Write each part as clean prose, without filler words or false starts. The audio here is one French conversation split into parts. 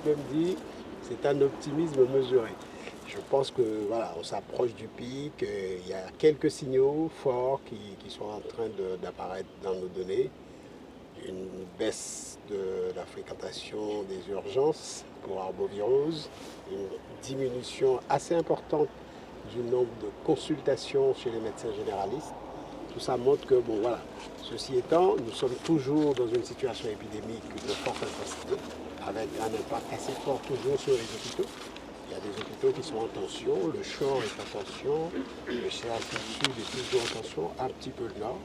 même dit c'est un optimisme mesuré. Je pense que voilà, on s'approche du pic. Il y a quelques signaux forts qui sont en train d'apparaître dans nos données. Une baisse de la fréquentation des urgences pour arbovirose, une diminution assez importante du nombre de consultations chez les médecins généralistes. Tout ça montre que, bon voilà, ceci étant, nous sommes toujours dans une situation épidémique de forte intensité, avec un impact assez fort toujours sur les hôpitaux. Il y a des hôpitaux qui sont en tension, le Champ est en tension, le CHU Sud est toujours en tension, un petit peu le Nord.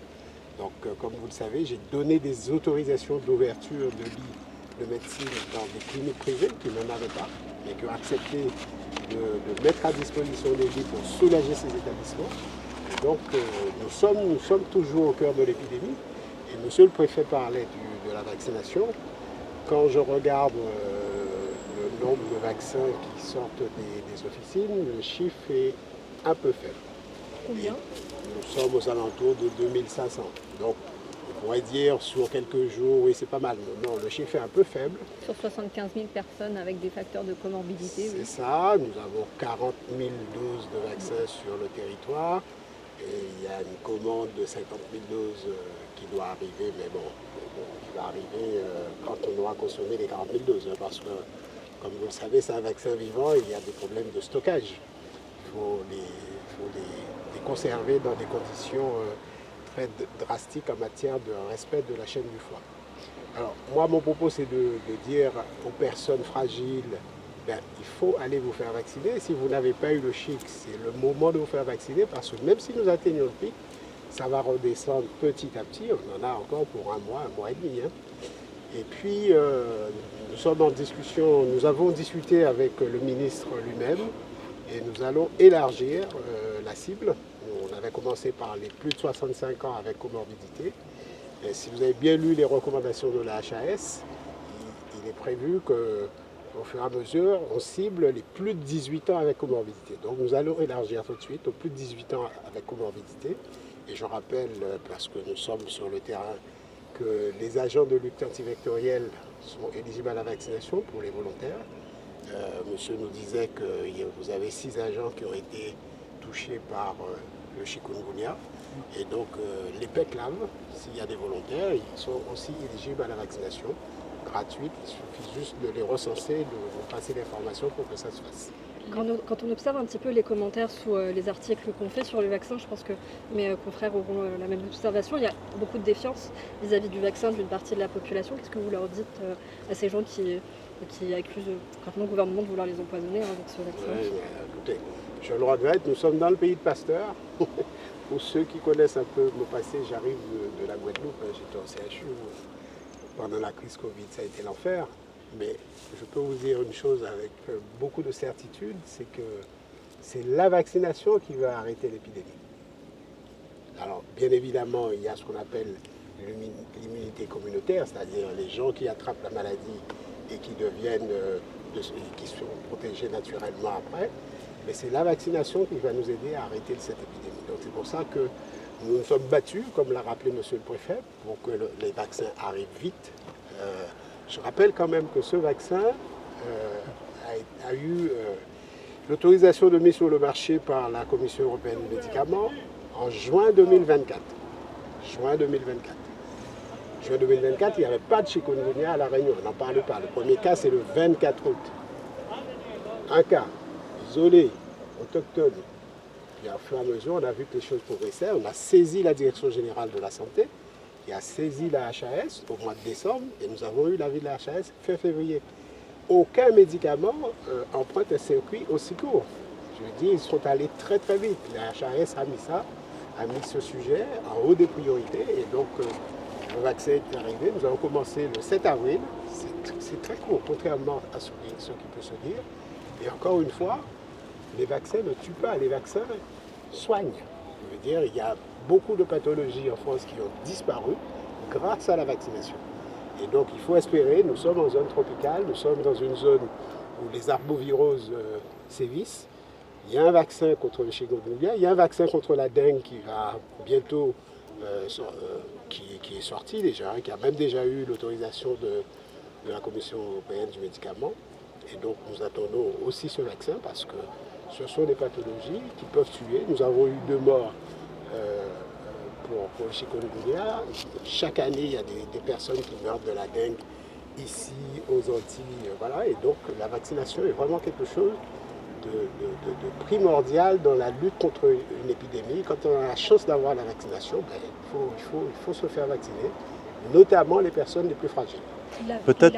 Donc, comme vous le savez, j'ai donné des autorisations d'ouverture de lits de médecine dans des cliniques privées qui n'en avaient pas, mais qui ont accepté de mettre à disposition des lits pour soulager ces établissements. Et donc, nous sommes toujours au cœur de l'épidémie. Et monsieur le préfet parlait de la vaccination. Quand je regarde le nombre de vaccins qui sortent des officines, le chiffre est un peu faible. Combien? Nous sommes aux alentours de 2500. Donc, on pourrait dire sur quelques jours, oui, c'est pas mal. Non, le chiffre est un peu faible. Sur 75 000 personnes avec des facteurs de comorbidité, C'est oui. ça. Nous avons 40 000 doses de vaccins sur le territoire. Et il y a une commande de 50 000 doses qui doit arriver, mais bon, qui va arriver quand on aura consommé les 40 000 doses. Parce que, comme vous le savez, c'est un vaccin vivant et il y a des problèmes de stockage. Il faut les conserver dans des conditions très drastiques en matière de respect de la chaîne du froid. Alors, moi, mon propos, c'est de dire aux personnes fragiles, ben, il faut aller vous faire vacciner. Si vous n'avez pas eu le chic, c'est le moment de vous faire vacciner parce que même si nous atteignons le pic, ça va redescendre petit à petit. On en a encore pour un mois et demi. Hein. Et puis, nous sommes en discussion, nous avons discuté avec le ministre lui-même et nous allons élargir la cible. On avait commencé par les plus de 65 ans avec comorbidité. Et si vous avez bien lu les recommandations de la HAS, il est prévu qu'au fur et à mesure, on cible les plus de 18 ans avec comorbidité. Donc nous allons élargir tout de suite aux plus de 18 ans avec comorbidité. Et je rappelle, parce que nous sommes sur le terrain, que les agents de lutte antivectorielle sont éligibles à la vaccination pour les volontaires. Monsieur nous disait que vous avez 6 agents qui ont été touchés par le chikungunya. Et donc les PECLAV, s'il y a des volontaires, ils sont aussi éligibles à la vaccination gratuite. Il suffit juste de les recenser, de vous passer l'information pour que ça se fasse. Quand on observe un petit peu les commentaires sous les articles qu'on fait sur le vaccin, je pense que mes confrères auront la même observation. Il y a beaucoup de défiance vis-à-vis du vaccin d'une partie de la population. Qu'est-ce que vous leur dites à ces gens qui accusent le gouvernement de vouloir les empoisonner avec ce vaccin? Oui, écoutez, je le regrette, nous sommes dans le pays de Pasteur. Pour ceux qui connaissent un peu mon passé, j'arrive de la Guadeloupe, j'étais au CHU. Pendant la crise Covid, ça a été l'enfer. Mais je peux vous dire une chose avec beaucoup de certitude, c'est que c'est la vaccination qui va arrêter l'épidémie. Alors, bien évidemment, il y a ce qu'on appelle l'immunité communautaire, c'est-à-dire les gens qui attrapent la maladie et qui deviennent, qui sont protégés naturellement après. Mais c'est la vaccination qui va nous aider à arrêter cette épidémie. Donc c'est pour ça que nous nous sommes battus, comme l'a rappelé monsieur le préfet, pour que les vaccins arrivent vite. Je rappelle quand même que ce vaccin a eu l'autorisation de mise sur le marché par la Commission européenne des médicaments en juin 2024. Juin 2024. Juin 2024, il n'y avait pas de chikungunya à La Réunion, on n'en parle pas. Le premier cas, c'est le 24 août. Un cas isolé, autochtone. Puis au fur et à mesure, on a vu que les choses progressaient. On a saisi la Direction générale de la santé, qui a saisi la HAS au mois de décembre, et nous avons eu l'avis de la HAS fin février. Aucun médicament emprunte un circuit aussi court. Je veux dire, ils sont allés très très vite. La HAS a mis ce sujet en haut des priorités, et donc le vaccin est arrivé. Nous avons commencé le 7 avril. C'est très court, contrairement à ce qui peut se dire. Et encore une fois, les vaccins ne tuent pas, les vaccins soignent. Je veux dire, il y a beaucoup de pathologies en France qui ont disparu grâce à la vaccination. Et donc il faut espérer, nous sommes en zone tropicale, nous sommes dans une zone où les arboviroses sévissent. Il y a un vaccin contre le chikungunya, il y a un vaccin contre la dengue qui va bientôt, qui est sorti déjà, qui a même déjà eu l'autorisation de la Commission européenne du médicament. Et donc nous attendons aussi ce vaccin parce que ce sont des pathologies qui peuvent tuer. Nous avons eu 2 morts pour le chikungunya. Chaque année, il y a des personnes qui meurent de la dengue ici aux Antilles. Voilà. Et donc la vaccination est vraiment quelque chose de primordial dans la lutte contre une épidémie. Quand on a la chance d'avoir la vaccination, il faut se faire vacciner, notamment les personnes les plus fragiles. Peut-être